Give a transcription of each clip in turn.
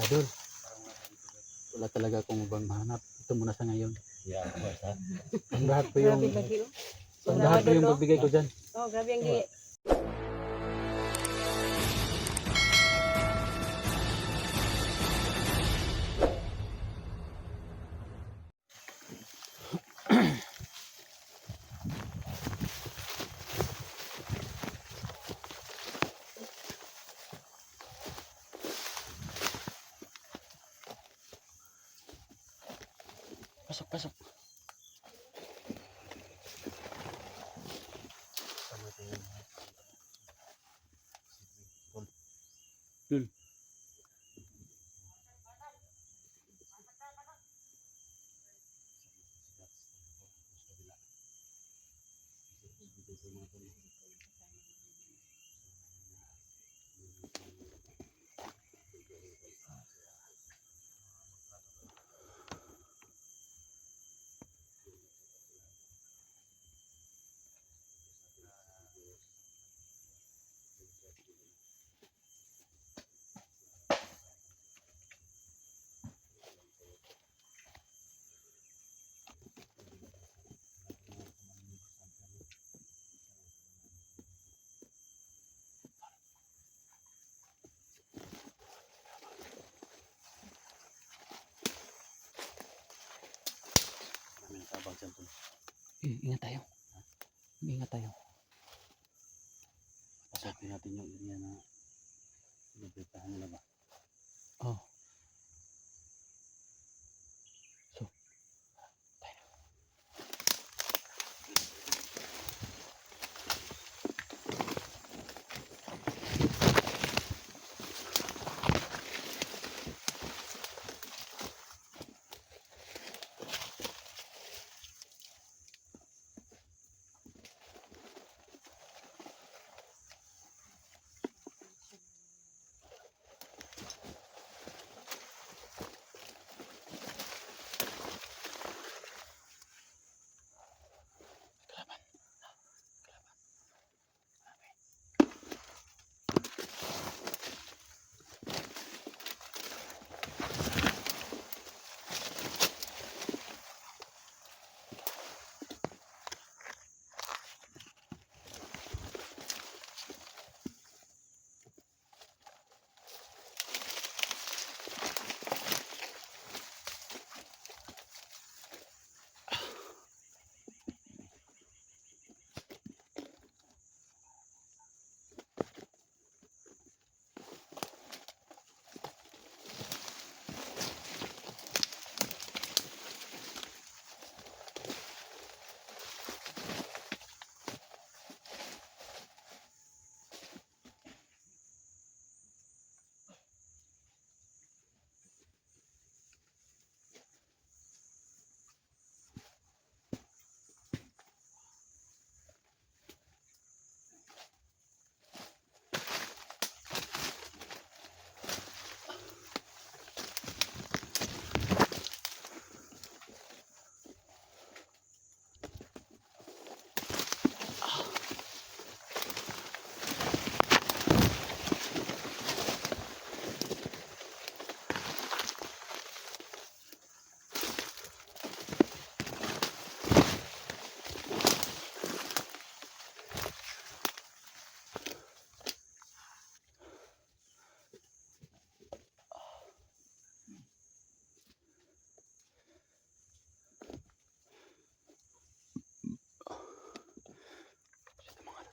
Idol, wala talaga akong ibang mahanap. Ito muna sa ngayon. Yeah, ha? Ang lahat po yung, Grabe lagi oh. ang lahat po yung pagbigay ko dyan. Oh, grabe ang gi. Pasok, pasok. Ingat tayo. Ingat tayo. Pasokin natin yung area na pinagpitahan nila ba? Oh.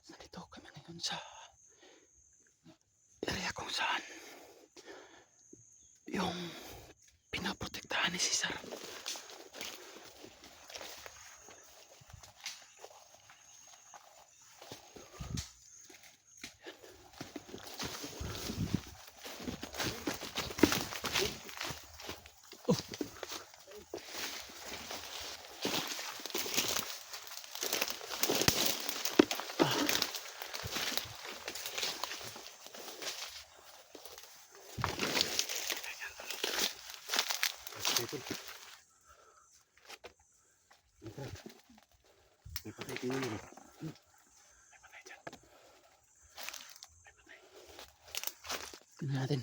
Nandito kami ngayon sa area kung saan yung pinaprotektahan ni Cesar. May patay tingin nila. May patay dyan. May patay. Tingnan natin.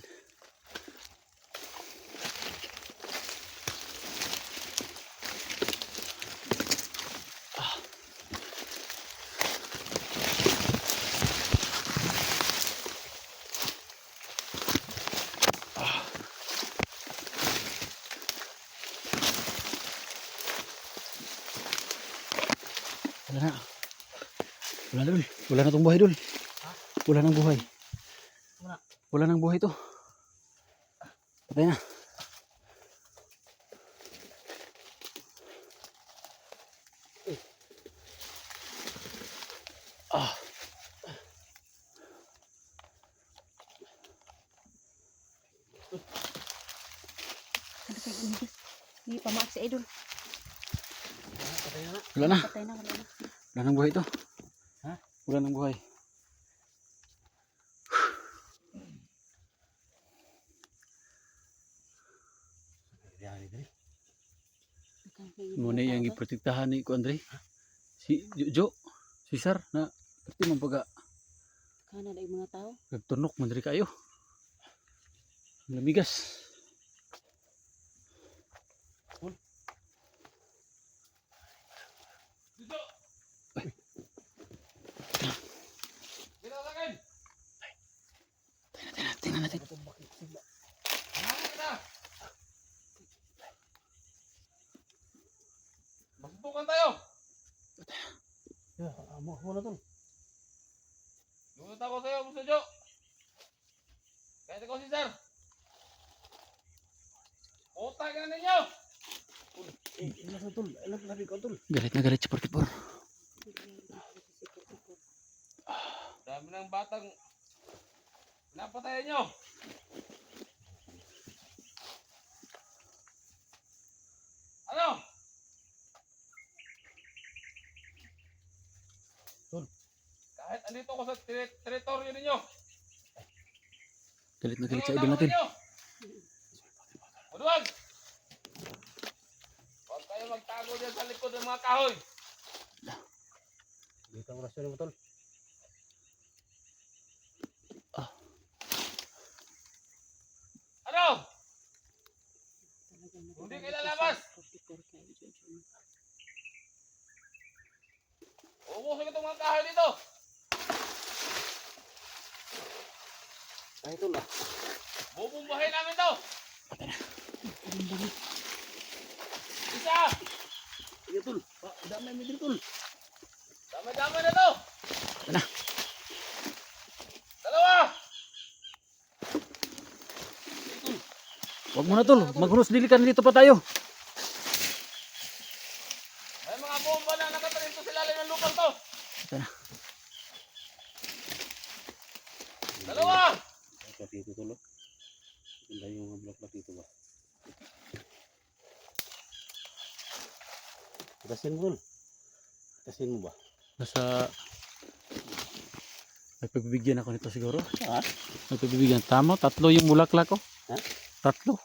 Wala dul. Wala na tong buhay dul. Wala nang buhay. Wala. Wala nang buhay to. Patay na. Ah. Hindi pa maak si Idol. Patay na. Wala na. Patay na, wala na. Wala nang buhay to. Ha? Wala nang buhay. Yan diri. Muna yung iprotektahan ni ko Andre. Si Jo. Si Sar na pati man pagka Kana na yung mga tao. nagtunok man diri kayo. Lamigas. Tingnan natin. Magbukan tayo. Ya, amo mo na tol. Lunod ako sa'yo, Musa Jo. Kahit ikaw si Sir. Utang ka ninyo. Ila sa tol. Ila labi ko tol. Galit na galit si Porkipor. Dami ng batang napatayan nyo. Ano? Tol. Kahit andito ko sa teritoryo ninyo. Galit na galit sa idol natin. Maduwag! Huwag kayo magtago dyan sa likod ng mga kahoy. Dito ang rasyon mo tol. Ano? Hindi kayo lalabas. Ubusin ko itong mga kahoy dito. Ay tol ah. Bubumbahin namin to. Isa! Iya tol. Pa, dami mi diri tol. Dami-dami na to. Tara. Dalawa! Wag mo na tol. Maghunos dilikan dito pa tayo. May mga bomba na nakatarin to sa ilalim ng lupang to. Tara. Dalawa! Ay dito tol. Ganda yung mga blok dito ba. Tasin mo tol. Tasin mo ba? Nasa may pagbibigyan ako nito siguro. Ha? May pagbibigyan. Tama, tatlo yung bulaklak ko. Ha? Tatlo.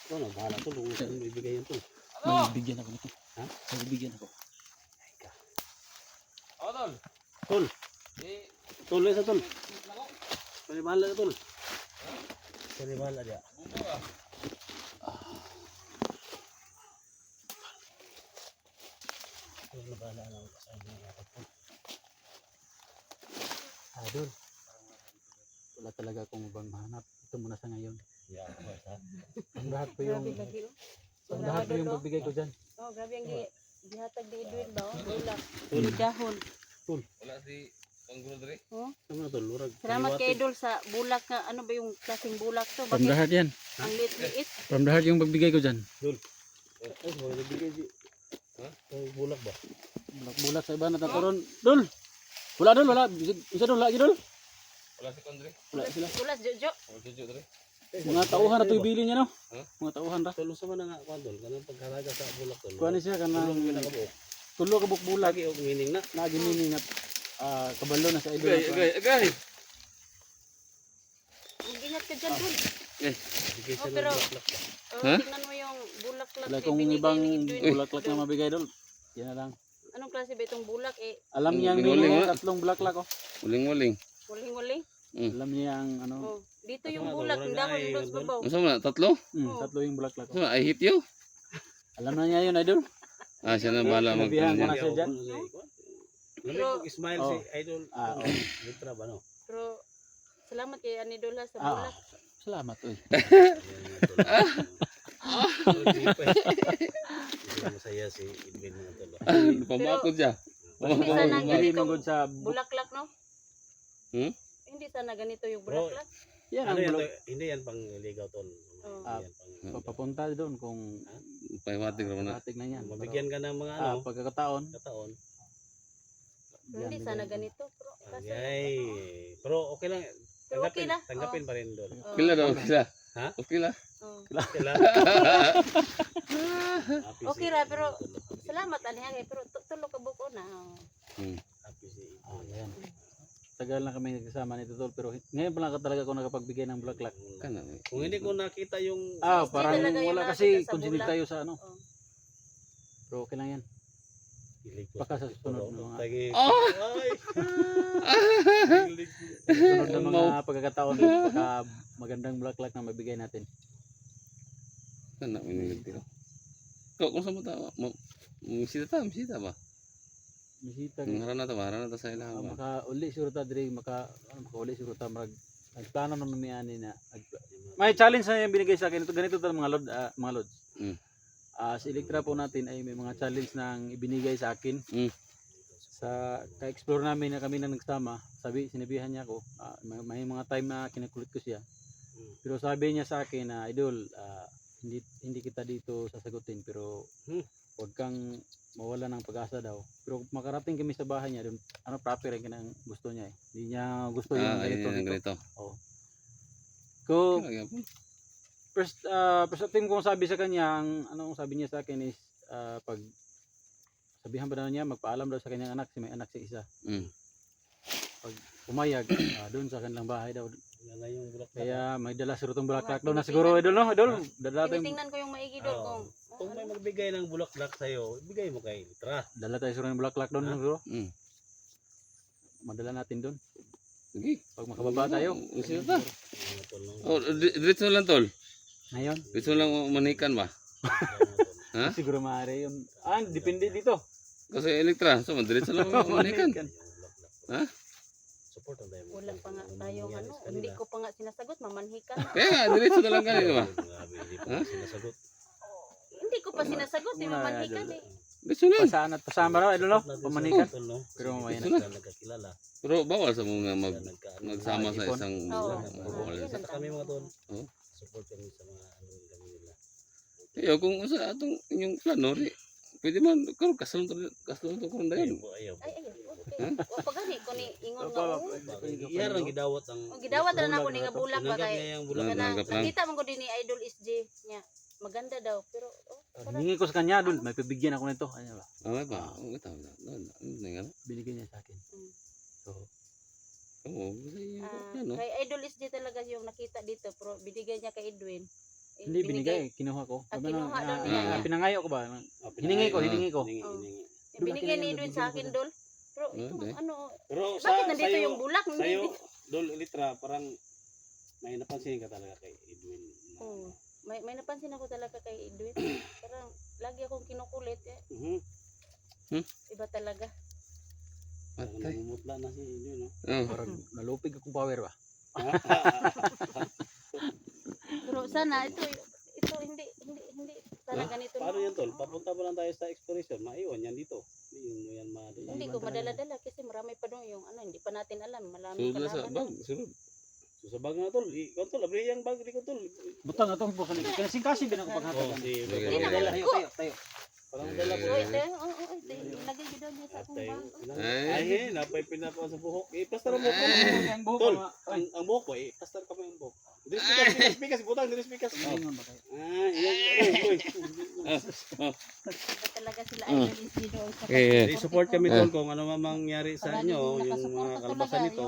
Ikaw na bahala tol. Kung saan mo ibigay yan tol. Ano? May bibigyan ako nito. Ha? May bibigyan ako. O, tol. Tol. Eh, Tol isa tol. nako. Panibahala ka tol. Panibahala dia. Bumbo ka. Tol na bahala na ako sa inyo. Idol. Wala talaga akong ibang mahanap. Ito muna sa ngayon. Ya, ha. Ang lahat ko yung Grabe lagi, oh. ang lahat ko yung pagbigay ko dyan. Oh, grabe ang gihatag di Edwin ba? Oh, bulak. Dahon. Wala si Panggulo diri. Oh. Ano tol? Urag. Salamat kay Idol sa bulak na ano ba yung klaseng bulak to? From the Bakit heart yan. ang liit-liit? From the heart yung pagbigay ko dyan. Ay, wala nabigay di. Ha? Ay, bulak ba? Bulak sa iba na taturon. Dul! Wala dul, wala. Isa dul, lagi dul. Wala si Kondre. Wala sila. Bulas, Jojo. O, Jojo diri. Mga tauhan na ito ibili niya no? Mga tauhan ra. Tol, sa man nga kwan tol. Kanang paghalaga sa bulak tol. Kuha ni siya kanang Tulong ginakabuok. tulo ka bukbulag. Lagi og meaning na. Naginining na kabalo na sa idol. Agay. Mag-ingat ka dyan, Dul. Bigay siya Oh, ng pero- bulak. Oh, Ha? tingnan mo yung bulaklak Wala na kung binigay ibang ni Edwin. bulaklak na mabigay dul. Yan na lang. Anong klase ba itong bulak? Eh, Alam niya ang Uling-uling, meaning, ha? tatlong bulaklak ko. Uling-uling. huling-huling. Alam niya ang ano. Oh, dito yung Ano, bulak, wala yung na dahon eh, doon sa Dul. babaw. Masa mo na? Tatlo? Oh. Tatlo yung bulaklak ko. So, I hit you? Alam na niya yun idol. Ah, siya na bahala Sinabihan ko na magtanong. siya dyan. Lamig Pero- og smile Oh. si idol. Ah, oh. Litra ba no? Pero, salamat kay Anidol ha sa Ah, bulak. salamat oy. Masaya si Edwin mga tol. Pamakot siya. Hindi sana Dili ganito mangod sa bulaklak, no? Hmm? Hindi sana ganito yung Bro, bulaklak. yan Ano ang yan? bulok. Hindi yan pang ligaw tol. Oh. Hindi yan pang Papunta doon kung Pahiwatig naman na. matik na yan. mabigyan ka ng mga Ah, ano, pagkakataon. kataon. Hindi yan, sana bigyan ko. ganito, bro. Kasi, Ay, pero okay lang. Pero okay lang. Tanggapin pa rin doon. Oh. Okay lang daw, okay lang. Ha? Okay lang. Oh. Okay lang. Okay ra, pero salamat aniha kay pero tulo ka buko na. Oh. Happy si Ah, yan. Tagal na kami nagsama nito tol pero ngayon pa lang talaga ako nakapagbigay ng bulaklak. Kana. Kung hindi ko nakita yung Ah, Hindi parang talaga yung wala nakita kasi sa consider bulan. tayo sa ano. Oh. Pero okay lang yan. hilig ko Baka sa susunod Pero, mga tagi. Oh! Ay. Hilig ko. susunod na mga Mau. pagkakataon baka magandang bulaklak na mabigay natin. Kana minigit ko. Kung sa mata mo misita ba? Bisita Harana ta sa ilaha ba. maka uli siguro ta diri maka uli siguro ta nagplano naman mi ani na may challenge na yung binigay sa akin ito ganito mga mga lods. Mm. Sa Electra po natin ay may mga challenge nang ibinigay sa akin. Mm. Sa ka-explore namin na kami nang nagsama, sinabihan niya ako, may mga time na kinakulit ko siya. Pero sabi niya sa akin na idol, hindi kita dito sasagutin pero huwag kang mawala ng pag-asa daw. Pero makarating kami sa bahay niya, doon ano proper rin ang gusto niya eh. Hindi niya gusto yung ganito Ayun, dito. ganito. Ko Kaya po. first time ko sabi sa kanya, anong sabi niya sa akin is pag sabihan ba daw niya magpaalam daw sa kanyang anak, may anak si isa. Mm. Pag pumayag doon sa kanilang bahay daw. Yan na yung bulaklak. Kaya may dala siguro tong bulaklak daw na siguro idol no, idol. Dala tayo Tinitingnan ko yung maigi doon Kung may magbigay ng bulaklak sa'yo, ibigay mo kay Litra. dala tayo siguro ng bulaklak doon siguro. Mm. Madala natin doon. Sige. Pag makababa tayo. Misita. Mga tol, no? Oh, diretso lang tol. Ngayon, Diretso lang manikan ba? Ha? siguro maaari yun. Depende dito. Kasi Electra, so diretso lang manikan. Yung bulaklak. Ha? Support ang tayo. wala pa nga tayong ano, hindi ko pa nga sinasagot, mamanhikan. Kaya nga, diretso na lang kanina ba? Grabe, hindi pa sinasagot. Hindi ko pa sinasagot, Muna, mamanhikan idol. eh. Diretso lang. Pasaan at pasama raw idol no, pamanikan. Tol, no? Pero mamaya Sige, na. basta nagkakilala. Pero bawal sa mga Nagka- magsama sa ipon. isang Oo. bawal Yan sa. ang Kami mga tol. Oo. Support kami sa mga ano kami nila. Iyo kung sa atong inyong plano ri, pwede man karon kasalon to karon dayon. Ayaw. Ay, okay. Wa pa gani ko ni ingon nga oh. Iyar ang gidawat ang Ang gidawat na nako ni nga bulak ba tinanggap kay. niya yung bulak. Tinanggap lang. Nakita man ko din ni Idol SJ niya. Maganda daw pero Hiningi ko sa kanya doon, may pabigyan ako nito. Ano ba? Ay ba, ang taw na. Ano Binigay niya sa akin. So, Oo, kasi ano. kay Idol SJ talaga yung nakita dito pero binigay niya kay Edwin. Eh, hindi binigay, kinuha ko. Sabi kinuha daw niya. pinangayo ko ba? Hiningi ko. Hiningi. Binigay ni Edwin sa akin dol. Pero ito Okay. ano, Pero bakit nandito yung bulak? Sa'yo, Dol Litra, parang may napansin ka talaga kay Edwin. Oo. May napansin ako talaga kay Edwin. Parang lagi akong kinukulit eh. Iba talaga. Parang Patay. namumutla na si Edwin, no? Oh. Parang nalupig akong power ba? Pero sana ito hindi talaga ganito. Paano yan, Tol? Papunta pa lang tayo sa exploration. Maiwan yan dito. Hindi mo yan Hindi ko madala-dala kasi marami pa doon yung ano, hindi pa natin alam. Maraming Sulod na sa kalaban. bag, sulod. So, sa bag na, Tol. Ikaw, Tol. Abri yung bag. Ikaw, Tol. Butang na itong bukan. Kinasingkasin din ako Oh, paghatagan. si Sige. Hindi naman Tayo, ko. tayo. Parang dala po. Oo, ito. Oo, ito. Ilagay ko doon sa akong Tayo. bag. Ay, napay pinapa sa buhok. Plaster ang buhok ko. Ang buhok Tol, ko. ang buhok ko, plaster ka mo yung buhok. Dili speakers, butang, dili speakers. Ingon ba kayo? Iyan. Iba talaga sila Idol SJ doon sa Eh, I-support kami, Tol, kung ano man mangyari sa inyo, yung mga nakasuporta kalbasan talaga, nito.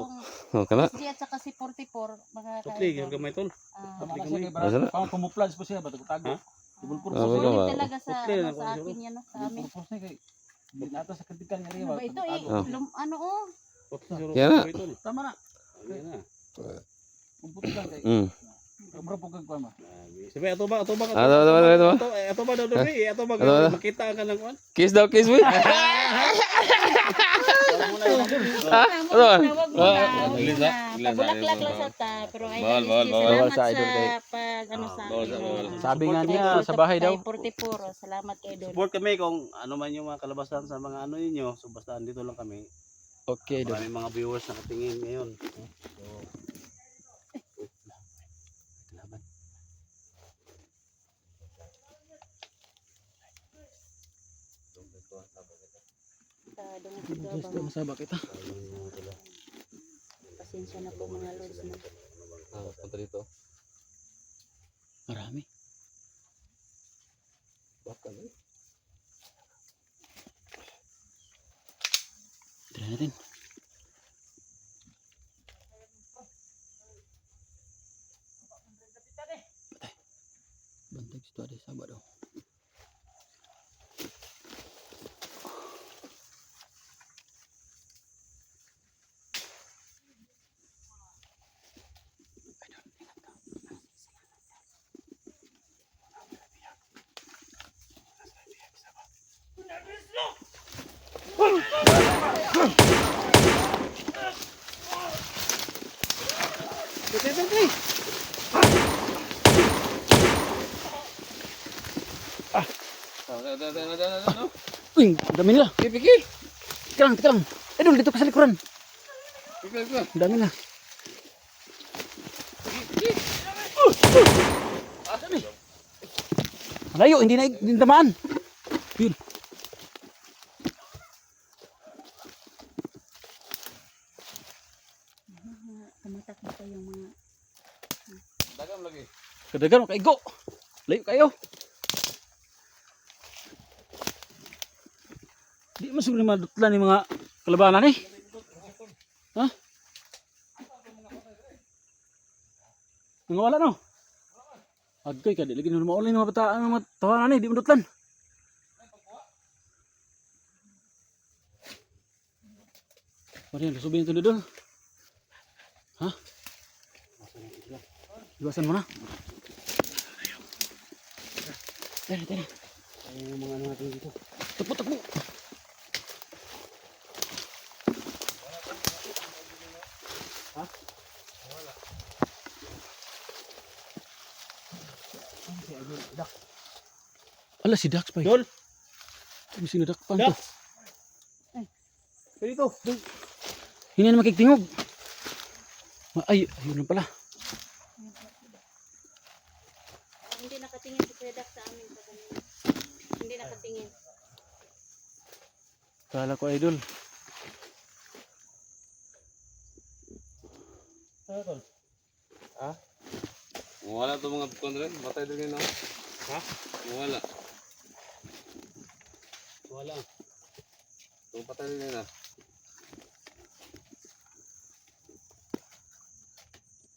oh, kana. SJ at saka si 44 mga Tukli, yung gamay, Tol. Tama Hindi kasi kami. kay Brad. Parang kumuplans po siya ba tago. Ibulpur Ah, po. wala. Sulit talaga sa Tukli na ano, sa ako, akin yan no, sa amin. Ibulpur po siya kay. Hindi na ata sa kritikan nga rin Ano ba ito eh? Ah. Ano oh? Yan na. Tol. Tama na. Yan na. Kumputo lang kay. Mm. Bro pugag ko ma. Sabi ato ba Ato ba daw diri ato ba Ato. makita ka ng kuan. Kiss daw, kiss mo. Wag Ano? muna. Lisa, Pabulaklak lang sa ta, pero ay Bawal, bawal, bawal. Bawal salamat sa idol kay- sa pag ano sa bawal sa bawal. Sabi nga niya sa bahay daw. 44, salamat kay Idol. Support kami kung ano man yung mga kalabasan sa mga ano ninyo. So basta andito lang kami. Okay idol. Maraming mga viewers na katingin ngayon. Laban. Sa dungog Gusto masaba kita. pasensya na po mga lords na. Punta dito. Marami. Baka na. Tira natin. Patay. Bantag situ ada sahabat daw. Uy, dami nila. Pikir. Tikrang, tikrang. Idol, dito ka sa likuran. Pikir. Dami na. Dami. Malayo, hindi na tamaan. Yun. Tumatak na kayong mga Dagam lagi. Kadagan mo kaigo. Layo kayo. Di mo siguro madutlan ni mga kalabanan eh. Ha? Mga wala no? Agay ka, di lagi na maulay ng mga bataan, mga tawanan eh, di madutlan. Marian, lusubin ito dito. Ha? Iwasan mo na. Tara, tara. Ay yung mga ano natin dito. Takbo, takbo. Ala si Dax pa. Dol, Ano si Dax pa? Dax. Dito. Hindi na makiktingog. Ay, ayun na pala. hindi nakatingin si Kuya Dak sa amin sa kanila. Hindi nakatingin. Kala ko idol. Wala to mga kondren. Batay din no. Ha? Wala. Wala. To patay din na.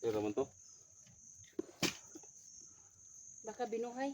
Pero man to. Baka binuhay.